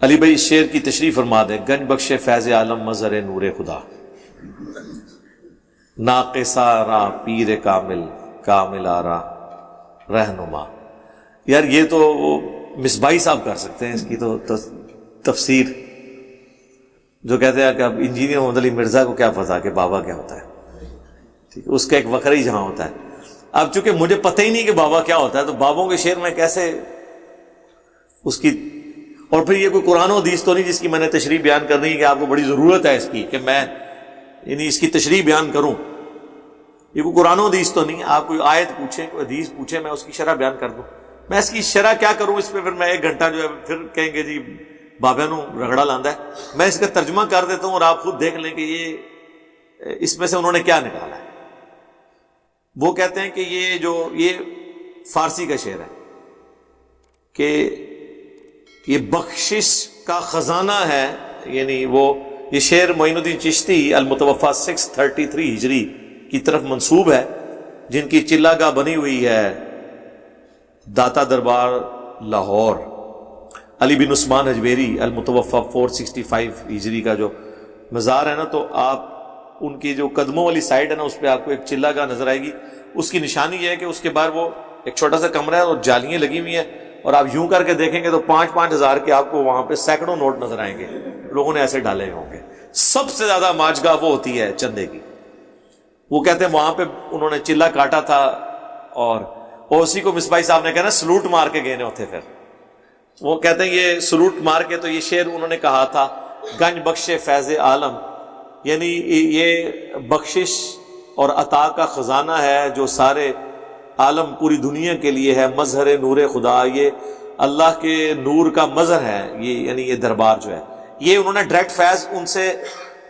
علی بھائی شعر کی تشریح فرما دیں. گنج بخش فیض عالم مظہر نور خدا، ناقص آرا پیر کامل، کامل آرا رہنما. یار یہ تو مصباحی صاحب کر سکتے ہیں اس کی تو تفسیر. جو کہتے ہیں کہ اب انجینئر محمد علی مرزا کو کیا پتا کہ بابا کیا ہوتا ہے، ٹھیک ہے، اس کا ایک وقرہ ہی جہاں ہوتا ہے. اب چونکہ مجھے پتہ ہی نہیں کہ بابا کیا ہوتا ہے، تو بابوں کے شعر میں کیسے اس کی. اور پھر یہ کوئی قرآن و حدیث تو نہیں جس کی میں نے تشریح بیان کرنی ہے کہ آپ کو بڑی ضرورت ہے اس کی کہ میں یعنی اس کی تشریح بیان کروں. یہ کوئی قرآن و حدیث تو نہیں ہے. آپ کوئی آیت پوچھیں، کوئی حدیث پوچھیں، میں اس کی شرح بیان کر دوں. میں اس کی شرح کیا کروں، اس پہ پھر میں 1 گھنٹہ جو ہے پھر کہیں گے جی بابا نو رگڑا لاندہ ہے. میں اس کا ترجمہ کر دیتا ہوں اور آپ خود دیکھ لیں کہ یہ اس میں سے انہوں نے کیا نکالا ہے. وہ کہتے ہیں کہ یہ فارسی کا شعر ہے کہ یہ بخشش کا خزانہ ہے. یعنی یہ شعر معین الدین چشتی المتوفا 633 ہجری کی طرف منسوب ہے، جن کی چلہ گاہ بنی ہوئی ہے داتا دربار لاہور. علی بن عثمان حجویری المتوفا 465 ہجری کا جو مزار ہے نا، تو آپ ان کی جو قدموں والی سائڈ ہے نا، اس پہ آپ کو ایک چلہ گاہ نظر آئے گی. اس کی نشانی یہ ہے کہ اس کے بعد وہ ایک چھوٹا سا کمرہ ہے اور جالیاں لگی ہوئی ہیں، اور آپ یوں کر کے دیکھیں گے تو 5-5 ہزار کے آپ کو وہاں پہ سینکڑوں نوٹ نظر آئیں گے. لوگوں نے ایسے ڈالے ہوں گے. سب سے زیادہ ماچگاہ وہ ہوتی ہے چندے کی. وہ کہتے ہیں وہاں پہ انہوں نے چلہ کاٹا تھا اور اسی کو مصباحی صاحب نے کہا نا سلوٹ مار کے گئے ہوتے. پھر وہ کہتے ہیں یہ سلوٹ مار کے، تو یہ شعر انہوں نے کہا تھا گنج بخش فیض عالم، یعنی یہ بخشش اور عطا کا خزانہ ہے جو سارے عالم پوری دنیا کے لیے ہے. مظہر نور خدا، یہ اللہ کے نور کا مظہر ہے. یعنی یہ دربار جو ہے، یہ انہوں نے ڈائریکٹ فیض ان سے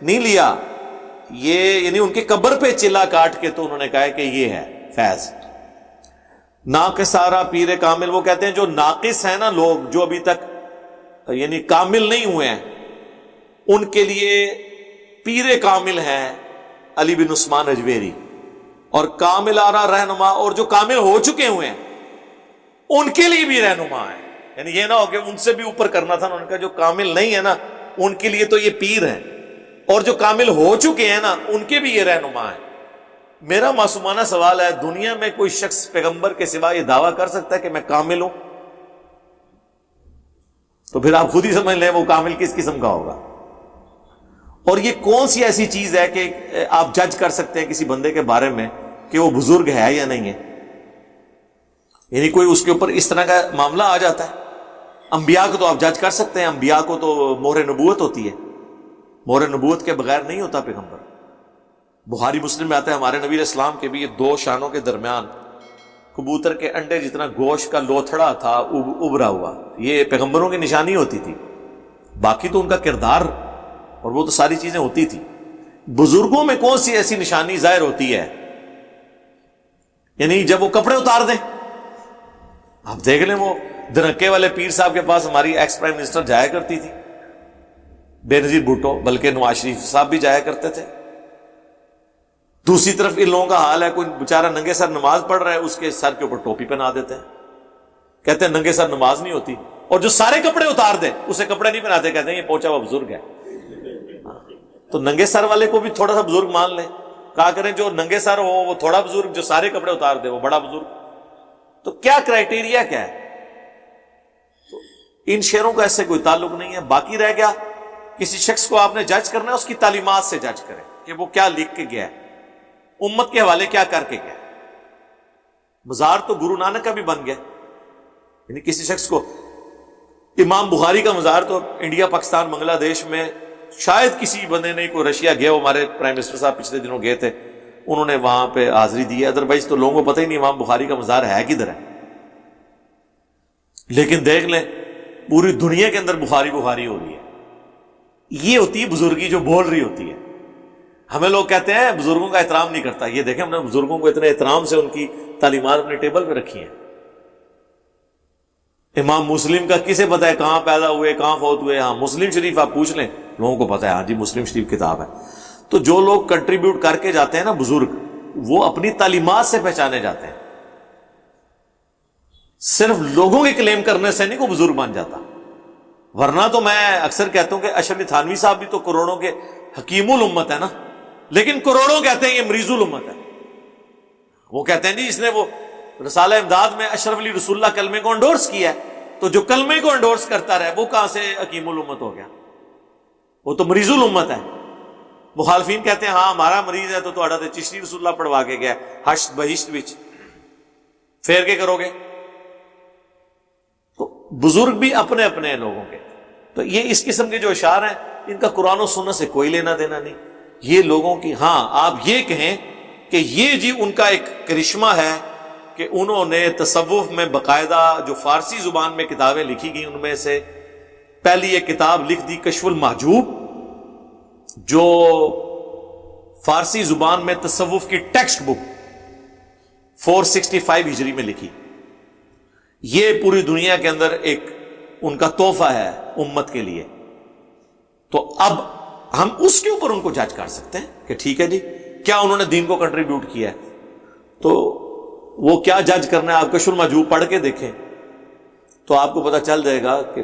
نہیں لیا، یہ یعنی ان کی قبر پہ چلہ کاٹ کے تو انہوں نے کہا کہ یہ ہے فیض. ناقص آرا پیر کامل، وہ کہتے ہیں جو ناقص ہیں نا لوگ، جو ابھی تک یعنی کامل نہیں ہوئے ہیں، ان کے لیے پیر کامل ہیں علی بن عثمان حجویری. اور کامل آرا رہنما، اور جو کامل ہو چکے ہوئے ہیں ان کے لیے بھی رہنما ہے. یعنی یہ نہ ہو کہ ان سے بھی اوپر کرنا تھا نا، ان کا جو کامل نہیں ہے نا ان کے لیے تو یہ پیر ہیں، اور جو کامل ہو چکے ہیں نا ان کے بھی یہ رہنما ہے. میرا معصومانہ سوال ہے، دنیا میں کوئی شخص پیغمبر کے سوا یہ دعویٰ کر سکتا ہے کہ میں کامل ہوں؟ تو پھر آپ خود ہی سمجھ لیں وہ کامل کس قسم کا ہوگا. اور یہ کون سی ایسی چیز ہے کہ آپ جج کر سکتے ہیں کسی بندے کے بارے میں کہ وہ بزرگ ہے یا نہیں ہے؟ یعنی کوئی اس کے اوپر اس طرح کا معاملہ آ جاتا ہے. انبیاء کو تو آپ جج کر سکتے ہیں، انبیاء کو تو مہر نبوت ہوتی ہے، مہر نبوت کے بغیر نہیں ہوتا پیغمبر. بخاری مسلم میں آتا ہے ہمارے نبی علیہ السلام کے بھی یہ 2 شانوں کے درمیان کبوتر کے انڈے جتنا گوشت کا لوتھڑا تھا ابھرا ہوا. یہ پیغمبروں کی نشانی ہوتی تھی. باقی تو ان کا کردار اور وہ تو ساری چیزیں ہوتی تھی. بزرگوں میں کون سی ایسی نشانی ظاہر ہوتی ہے؟ یعنی جب وہ کپڑے اتار دیں. آپ دیکھ لیں وہ دھنکے والے پیر صاحب کے پاس ہماری ایکس پرائم منسٹر جایا کرتی تھی، بے نظیر بھٹو، بلکہ نواز شریف صاحب بھی جایا کرتے تھے. دوسری طرف ان لوگوں کا حال ہے، کوئی بیچارہ ننگے سر نماز پڑھ رہا ہے، اس کے سر کے اوپر ٹوپی پہنا دیتے ہیں، کہتے ہیں ننگے سر نماز نہیں ہوتی. اور جو سارے کپڑے اتار دے اسے کپڑے نہیں پہناتے، کہتے ہیں یہ پہنچا ہوا بزرگ ہے. تو ننگے سر والے کو بھی تھوڑا سا بزرگ مان لیں. کہا کریں جو ننگے سر ہو وہ تھوڑا بزرگ، جو سارے کپڑے اتار دے وہ بڑا بزرگ. تو کیا کرائٹیریا کیا ہے؟ تو ان شعروں کا ایسے کوئی تعلق نہیں ہے. باقی رہ گیا کسی شخص کو آپ نے جج کرنا ہے اس کی تعلیمات سے جج کریں کہ وہ کیا لکھ کے گیا ہے، امت کے حوالے کیا کر کے گیا. مزار تو گرو نانک کا بھی بن گیا. یعنی کسی شخص کو امام بخاری کا مزار تو انڈیا پاکستان بنگلہ دیش میں شاید کسی بندے نے، کوئی رشیا گیا، ہمارے پرائم منسٹر صاحب پچھلے دنوں گئے تھے، انہوں نے وہاں پہ حاضری دی ہے. ادروائز تو لوگوں کو پتہ ہی نہیں امام بخاری کا مزار ہے کدھر ہے. لیکن دیکھ لیں پوری دنیا کے اندر بخاری بخاری ہو رہی ہے. یہ ہوتی ہے بزرگی جو بول رہی ہوتی ہے. ہمیں لوگ کہتے ہیں بزرگوں کا احترام نہیں کرتا. یہ دیکھیں ہم نے بزرگوں کو اتنے احترام سے ان کی تعلیمات اپنے ٹیبل پہ رکھی ہیں. امام مسلم کا کسے پتہ ہے کہاں پیدا ہوئے، کہاں فوت ہوئے؟ ہاں مسلم شریف آپ پوچھ لیں، لوگوں کو پتہ ہے، ہاں جی مسلم شریف کتاب ہے. تو جو لوگ کنٹریبیوٹ کر کے جاتے ہیں نا بزرگ، وہ اپنی تعلیمات سے پہچانے جاتے ہیں. صرف لوگوں کے کلیم کرنے سے نہیں کوئی بزرگ بن جاتا. ورنہ تو میں اکثر کہتا ہوں کہ اشرف علی تھانوی صاحب بھی تو کروڑوں کے حکیم الامت ہے نا، لیکن کروڑوں کہتے ہیں یہ مریض الامت ہے۔ وہ کہتے ہیں جی اس نے وہ رسالہ امداد میں اشرف علی رسول اللہ کلمے کو انڈورس کیا ہے، تو جو کلمے کو انڈورس کرتا رہے وہ کہاں سے حکیم الامت ہو گیا؟ وہ تو مریض الامت ہے۔ مخالفین کہتے ہیں ہاں ہمارا مریض ہے تو تہاڈا تے چشتی رسول اللہ پڑھوا کے گیا حشت بہشت وچ، پھر کے کرو گے؟ تو بزرگ بھی اپنے اپنے لوگوں کے، تو یہ اس قسم کے جو اشعار ہیں ان کا قرآن و سنت سے کوئی لینا دینا نہیں۔ یہ لوگوں کی، ہاں آپ یہ کہیں کہ یہ جی ان کا ایک کرشمہ ہے کہ انہوں نے تصوف میں باقاعدہ جو فارسی زبان میں کتابیں لکھی گئی ان میں سے پہلی ایک کتاب لکھ دی کشف المحجوب، جو فارسی زبان میں تصوف کی ٹیکسٹ بک 465 ہجری میں لکھی۔ یہ پوری دنیا کے اندر ایک ان کا تحفہ ہے امت کے لیے۔ تو اب ہم اس کے اوپر ان کو جج کر سکتے ہیں کہ ٹھیک ہے جی کیا انہوں نے دین کو کنٹریبیوٹ کیا ہے، تو وہ کیا جج کرنا ہے آپ کشف المحجوب پڑھ کے دیکھیں تو آپ کو پتہ چل جائے گا کہ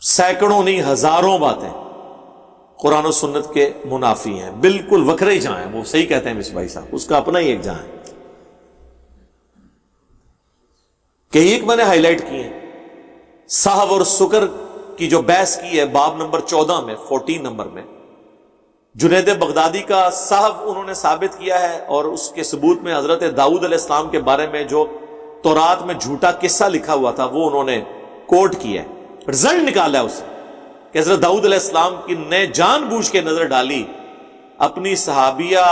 سینکڑوں نہیں ہزاروں باتیں قرآن و سنت کے منافی ہیں، بالکل وکھرے ہی جہاں ہیں۔ وہ صحیح کہتے ہیں مصباحی صاحب، اس کا اپنا ہی ایک جہاں ہے کہ ایک میں نے ہائی لائٹ کی ہے صحو اور سکر کی جو بحث کی ہے باب نمبر 14 میں 14 نمبر میں، جنید بغدادی کا صحو انہوں نے ثابت کیا ہے، اور اس کے ثبوت میں حضرت داؤد علیہ السلام کے بارے میں جو تورات میں جھوٹا قصہ لکھا ہوا تھا وہ انہوں نے کوٹ کیا ہے، رزلٹ نکالا ہے اس سے کہ حضرت داؤد علیہ السلام کی نے جان بوجھ کے نظر ڈالی اپنی صحابیہ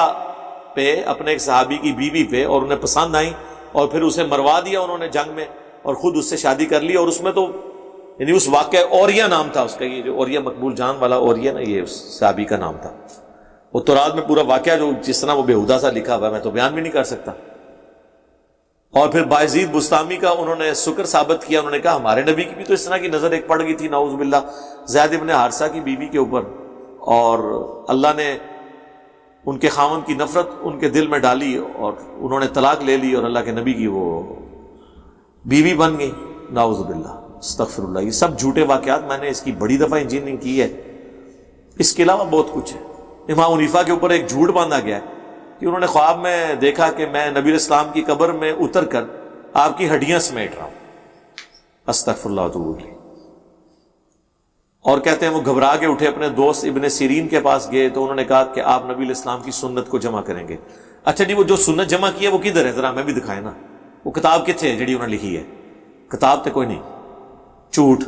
پہ، اپنے ایک صحابی کی بیوی پہ، اور انہیں پسند آئی اور پھر اسے مروا دیا انہوں نے جنگ میں، اور خود اس سے شادی کر لی۔ اور اس میں تو یعنی اس واقعہ اوریا نام تھا اس کا، یہ جو اوریا مقبول جان والا اوریا نا، یہ اس صحابی کا نام تھا۔ وہ تورات میں پورا واقعہ جو جس طرح وہ بےہودہ سا لکھا ہوا ہے میں تو بیان بھی نہیں کر سکتا۔ اور پھر بایزید بستامی کا انہوں نے سکر ثابت کیا، انہوں نے کہا ہمارے نبی کی بھی تو اس طرح کی نظر ایک پڑ گئی تھی نعوذ باللہ زید ابن حارثہ کی بیوی کے اوپر، اور اللہ نے ان کے خاوند کی نفرت ان کے دل میں ڈالی اور انہوں نے طلاق لے لی اور اللہ کے نبی کی وہ بیوی بن گئی نعوذ باللہ استغفر اللہ۔ یہ سب جھوٹے واقعات، میں نے اس کی بڑی دفعہ انجینئرنگ کی ہے، اس کے علاوہ بہت کچھ ہے۔ امام حنیفہ کے اوپر ایک جھوٹ باندھا گیا ہے کہ انہوں نے خواب میں دیکھا کہ میں نبی علیہ السلام کی قبر میں اتر کر آپ کی ہڈیاں سمیٹ رہا ہوں، استغفر اللہ واتوب الیہ۔ اور کہتے ہیں وہ گھبرا کے اٹھے، اپنے دوست ابن سیرین کے پاس گئے تو انہوں نے کہا کہ آپ نبی علیہ السلام کی سنت کو جمع کریں گے۔ اچھا جی وہ جو سنت جمع کی ہے وہ کدھر ہے، ذرا ہمیں بھی دکھائیں نا، وہ کتاب کتنے ہے جڑی انہوں نے لکھی ہے؟ کتاب تو کوئی نہیں، جھوٹ۔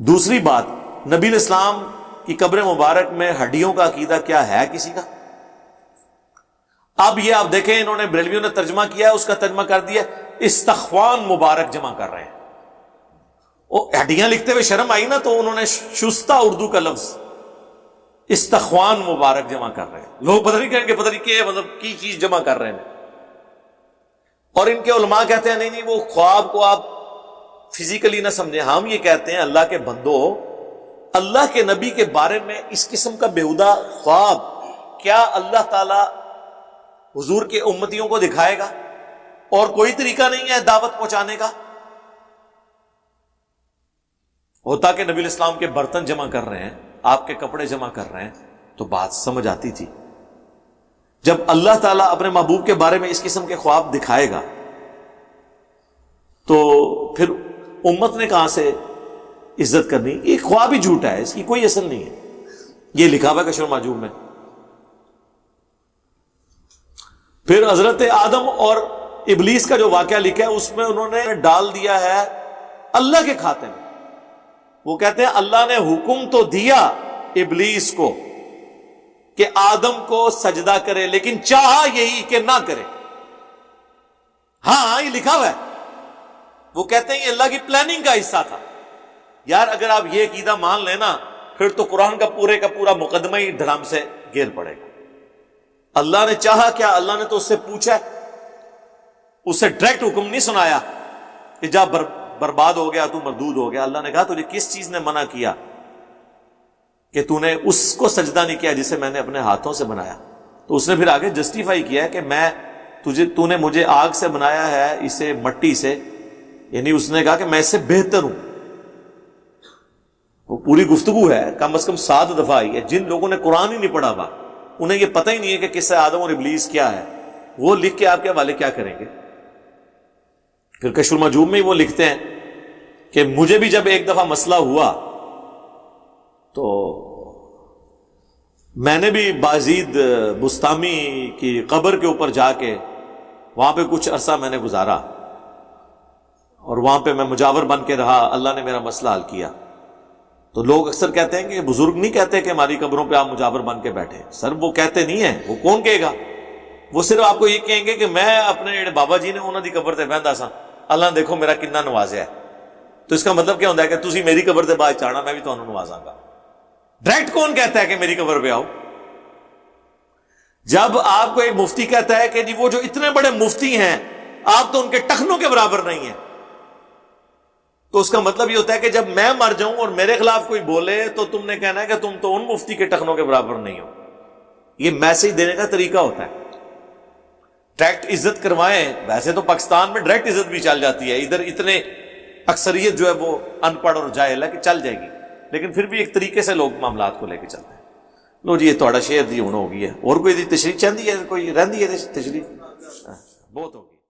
دوسری بات، نبی علیہ السلام کی قبر مبارک میں ہڈیوں کا عقیدہ کیا ہے کسی کا؟ اب یہ آپ دیکھیں انہوں نے بریلویوں نے ترجمہ کیا ہے، اس کا ترجمہ کر دیا استخوان مبارک جمع کر رہے ہیں۔ وہ ہڈیاں لکھتے ہوئے شرم آئی نا تو انہوں نے شستہ اردو کا لفظ استخوان مبارک جمع کر رہے ہیں۔ لوگ پتہ نہیں کہیں گے پتہ نہیں کہ مطلب کی چیز جمع کر رہے ہیں، اور ان کے علماء کہتے ہیں نہیں وہ خواب کو آپ فزیکلی نہ سمجھیں۔ ہم یہ کہتے ہیں اللہ کے بندو، اللہ کے نبی کے بارے میں اس قسم کا بیہودہ خواب کیا اللہ تعالی حضور کے امتیوں کو دکھائے گا؟ اور کوئی طریقہ نہیں ہے دعوت پہنچانے کا؟ ہوتا کہ نبی علیہ السلام کے برتن جمع کر رہے ہیں، آپ کے کپڑے جمع کر رہے ہیں تو بات سمجھ آتی تھی۔ جب اللہ تعالیٰ اپنے محبوب کے بارے میں اس قسم کے خواب دکھائے گا تو پھر امت نے کہاں سے عزت کرنی؟ ایک خواب ہی جھوٹا ہے، اس کی کوئی اصل نہیں ہے۔ یہ لکھا ہوا ہے کشف المحجوب میں۔ پھر حضرت آدم اور ابلیس کا جو واقعہ لکھا ہے اس میں انہوں نے ڈال دیا ہے اللہ کے کھاتے میں۔ وہ کہتے ہیں اللہ نے حکم تو دیا ابلیس کو کہ آدم کو سجدہ کرے، لیکن چاہا یہی کہ نہ کرے۔ ہاں یہ لکھا ہوا ہے۔ وہ کہتے ہیں یہ اللہ کی پلاننگ کا حصہ تھا۔ یار اگر آپ یہ عقیدہ مان لینا پھر تو قرآن کا پورے کا پورا مقدمہ ہی دھڑام سے گر پڑے گا۔ اللہ نے چاہا کیا؟ اللہ نے تو اس سے پوچھا، اس سے ڈائریکٹ حکم نہیں سنایا کہ جا برباد ہو گیا تو مردود ہو گیا۔ اللہ نے کہا تجھے کس چیز نے منع کیا کہ تو نے اس کو سجدہ نہیں کیا جسے میں نے اپنے ہاتھوں سے بنایا؟ تو اس نے پھر آگے جسٹیفائی کیا کہ تو نے مجھے آگ سے بنایا ہے، اسے مٹی سے، یعنی اس نے کہا کہ میں اس سے بہتر ہوں۔ وہ پوری گفتگو ہے کم از کم 7 دفعہ آئی ہے. جن لوگوں نے قرآن ہی نہیں پڑھا ہوا, انہیں یہ پتہ ہی نہیں ہے کہ قصہ آدم اور ابلیس کیا ہے, وہ لکھ کے آپ کے حوالے کیا کریں گے؟ پھر کشف المحجوب میں ہی وہ لکھتے ہیں کہ مجھے بھی جب ایک دفعہ مسئلہ ہوا تو میں نے بھی بازید بستامی کی قبر کے اوپر جا کے وہاں پہ کچھ عرصہ میں نے گزارا, اور وہاں پہ میں مجاور بن کے رہا, اللہ نے میرا مسئلہ حل کیا. تو لوگ اکثر کہتے ہیں کہ بزرگ نہیں کہتے کہ ہماری قبروں پہ آپ مجاور بن کے بیٹھے. سر وہ کہتے نہیں ہیں, وہ کون کہے گا؟ وہ صرف آپ کو یہ کہیں گے کہ میں اپنے جڑے بابا جی نے انہوں دی قبر تے بہندا سا, اللہ نے دیکھو میرا کتنا نوازیا ہے. تو اس کا مطلب کیا ہوتا ہے کہ تسی میری قبر تے بعد چاہنا, میں بھی تمہیں نوازاں گا. ڈائریکٹ کون کہتا ہے کہ میری قبر پہ آؤ؟ جب آپ کو ایک مفتی کہتا ہے کہ جی وہ جو اتنے بڑے مفتی ہیں آپ تو ان کے ٹخنوں کے برابر نہیں ہیں, تو اس کا مطلب یہ ہوتا ہے کہ جب میں مر جاؤں اور میرے خلاف کوئی بولے تو تم نے کہنا ہے کہ تم تو ان مفتی کے ٹخنوں کے برابر نہیں ہو. یہ میسج دینے کا طریقہ ہوتا ہے. ڈائریکٹ عزت کروائیں. ویسے تو پاکستان میں ڈائریکٹ عزت بھی چل جاتی ہے, ادھر اتنے اکثریت جو ہے وہ ان پڑھ اور جاہل ہے کہ چل جائے گی, لیکن پھر بھی ایک طریقے سے لوگ معاملات کو لے کے چلتے ہیں. لو جی یہ تھوڑا شعر دی ہوں ہو گئی ہے, اور کوئی تشریح چاہتی ہے, کوئی رہندی ہے تشریح؟ بہت ہوگی.